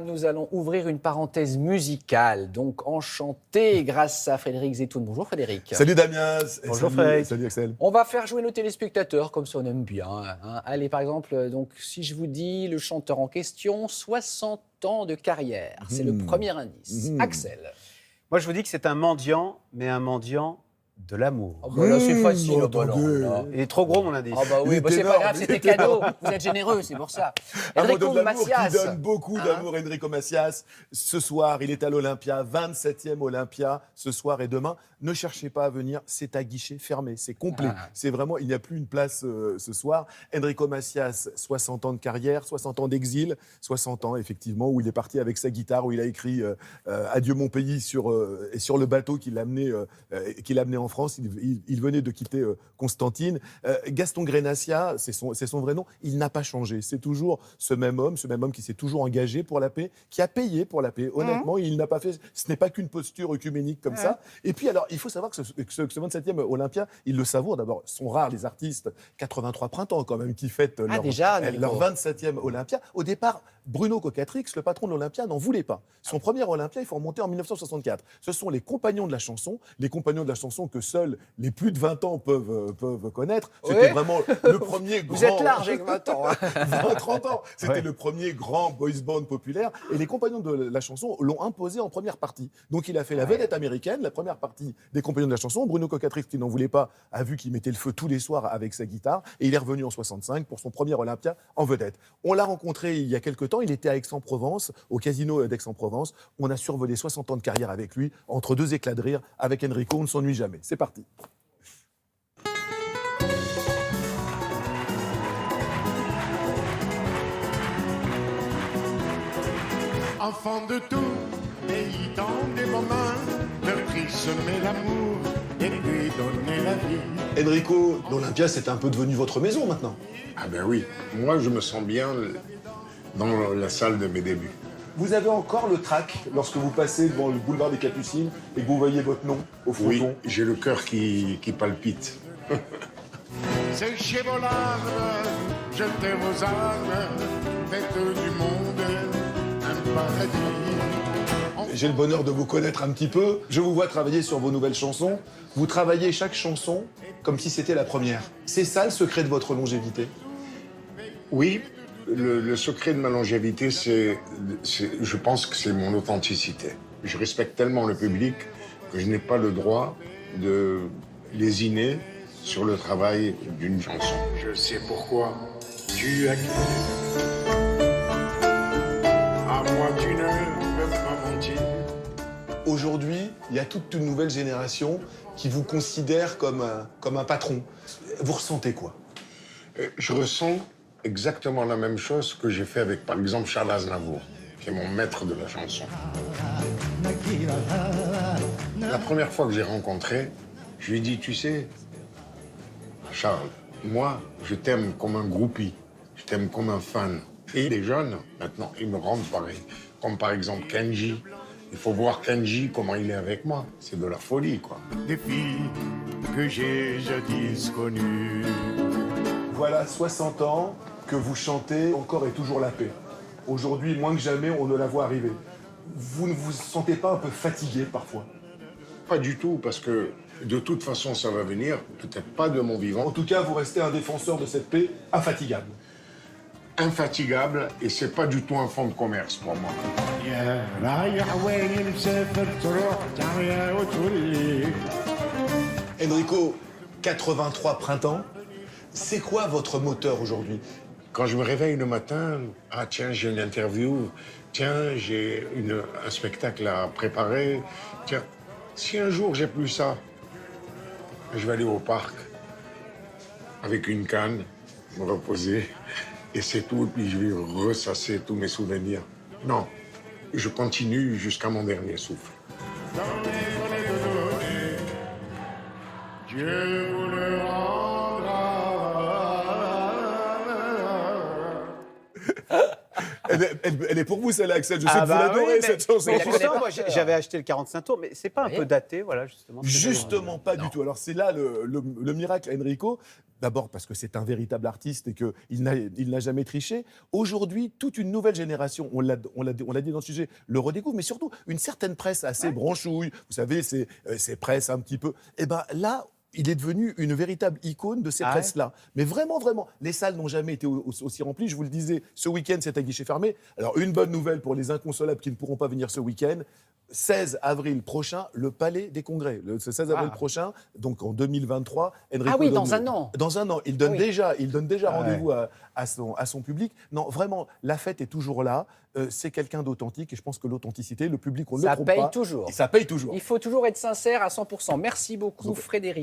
Nous allons ouvrir une parenthèse musicale, donc enchanté grâce à Frédéric Zetoun. Bonjour Frédéric. Salut Damien. Bonjour Frédéric. Salut Axel. On va faire jouer nos téléspectateurs comme ça on aime bien. Allez, par exemple, donc, si je vous dis le chanteur en question, 60 ans de carrière, c'est le premier indice. Axel. Moi je vous dis que c'est un mendiant, mais un mendiant de l'amour. Oh bah là, c'est facile. Oh bah attendez. là. Il est trop gros mon indice. Ah bah oui, Il bah est c'est pas énorme, grave, il c'était est cadeau. énorme. Vous êtes généreux, c'est pour ça. Un Enrico modèle d'amour qui Macias. donne beaucoup d'amour. Enrico Macias, ce soir, il est à l'Olympia, 27e Olympia, ce soir et demain. Ne cherchez pas à venir, c'est à guichet fermé, c'est complet. C'est vraiment, il n'y a plus une place ce soir. Enrico Macias, 60 ans de carrière, 60 ans d'exil, 60 ans effectivement, où il est parti avec sa guitare, où il a écrit Adieu mon pays sur le bateau qui l'a amené en France. Il venait de quitter Constantine. Gaston Grenassia, c'est son vrai nom, il n'a pas changé. C'est toujours ce même homme qui s'est toujours engagé pour la paix, qui a payé pour la paix. Honnêtement, il n'a pas fait. Ce n'est pas qu'une posture œcuménique comme ça. Et puis, alors, il faut savoir que ce 27e Olympia, il le savoure. D'abord, sont rares les artistes, 83 printemps quand même, qui fêtent leur 27e Olympia. Au départ, Bruno Cocatrix, le patron de l'Olympia, n'en voulait pas. Son premier Olympia, il faut remonter en 1964. Ce sont les compagnons de la chanson que seuls les plus de 20 ans peuvent connaître. C'était vraiment le premier grand... Vous êtes large avec 20 ans. 30 ans. C'était le premier grand boys band populaire. Et les compagnons de la chanson l'ont imposé en première partie. Donc il a fait la vedette américaine, la première partie des compagnons de la chanson. Bruno Cocatrix, qui n'en voulait pas, a vu qu'il mettait le feu tous les soirs avec sa guitare. Et il est revenu en 65 pour son premier Olympia en vedette. On l'a rencontré il y a quelques temps. Il était à Aix-en-Provence, au casino d'Aix-en-Provence. On a survolé 60 ans de carrière avec lui. Entre deux éclats de rire, avec Enrico, on ne s'ennuie jamais. C'est parti. Enfant de tout pays, dans des moments, meurtri semer l'amour et lui donner la vie. Enrico, l'Olympia, c'est un peu devenu votre maison maintenant. Ah ben oui, moi je me sens bien dans la salle de mes débuts. Vous avez encore le trac lorsque vous passez devant le boulevard des Capucines et que vous voyez votre nom au fronton. Oui, j'ai le cœur qui palpite. Séchez vos larmes, jetez vos armes, faites du monde un paradis. J'ai le bonheur de vous connaître un petit peu. Je vous vois travailler sur vos nouvelles chansons. Vous travaillez chaque chanson comme si c'était la première. C'est ça le secret de votre longévité? Oui, le secret de ma longévité, je pense que c'est mon authenticité. Je respecte tellement le public que je n'ai pas le droit de lésiner sur le travail d'une chanson. Je sais pourquoi tu as quitté. À moi tu ne peux pas mentir. Aujourd'hui, il y a toute une nouvelle génération qui vous considère comme un patron. Vous ressentez quoi? Je ressens exactement la même chose que j'ai fait avec, par exemple, Charles Aznavour, qui est mon maître de la chanson. La première fois que j'ai rencontré, je lui ai dit, tu sais, Charles, moi, je t'aime comme un groupie, je t'aime comme un fan. Et les jeunes, maintenant, ils me rendent pareil. Comme par exemple Kenji. Il faut voir Kenji, comment il est avec moi. C'est de la folie, quoi. Des filles que j'ai jadis connues. Voilà 60 ans que vous chantez Encore et toujours la paix. Aujourd'hui, moins que jamais, on ne la voit arriver. Vous ne vous sentez pas un peu fatigué parfois? Pas du tout, parce que de toute façon, ça va venir, peut-être pas de mon vivant. En tout cas, vous restez un défenseur de cette paix infatigable. Infatigable, et c'est pas du tout un fonds de commerce pour moi. Enrico, 83 printemps, c'est quoi votre moteur aujourd'hui? Quand je me réveille le matin, ah tiens, j'ai une interview, tiens, j'ai un spectacle à préparer, tiens, si un jour j'ai plus ça, je vais aller au parc avec une canne, me reposer, et c'est tout, et puis je vais ressasser tous mes souvenirs. Non, je continue jusqu'à mon dernier souffle. Dieu vous le rendra. Elle est pour vous, celle-là, Axel. Je sais que vous l'adorez, cette chanson. Mais pourtant, moi, j'avais acheté le 45 tours, mais c'est pas un peu daté, voilà, justement. Justement, pas du tout. Alors, c'est là le miracle, Enrico. D'abord parce que c'est un véritable artiste et qu'il n'a jamais triché. Aujourd'hui, toute une nouvelle génération, on l'a dit dans le sujet, le redécouvre, mais surtout une certaine presse assez branchouille, vous savez, ces presses un petit peu. Et bien là, il est devenu une véritable icône de ces presses-là. Mais vraiment, vraiment, les salles n'ont jamais été aussi remplies. Je vous le disais, ce week-end, c'est à guichet fermé. Alors, une bonne nouvelle pour les inconsolables qui ne pourront pas venir ce week-end. 16 avril prochain, le Palais des Congrès. Ce 16 avril prochain, donc en 2023. Enrico oui, dans un an. Dans un an. Il donne déjà rendez-vous à son public. Non, vraiment, la fête est toujours là. C'est quelqu'un d'authentique et je pense que l'authenticité, le public, on ne le trompe pas. Ça paye toujours. Et ça paye toujours. Il faut toujours être sincère à 100%. Merci beaucoup, Frédéric.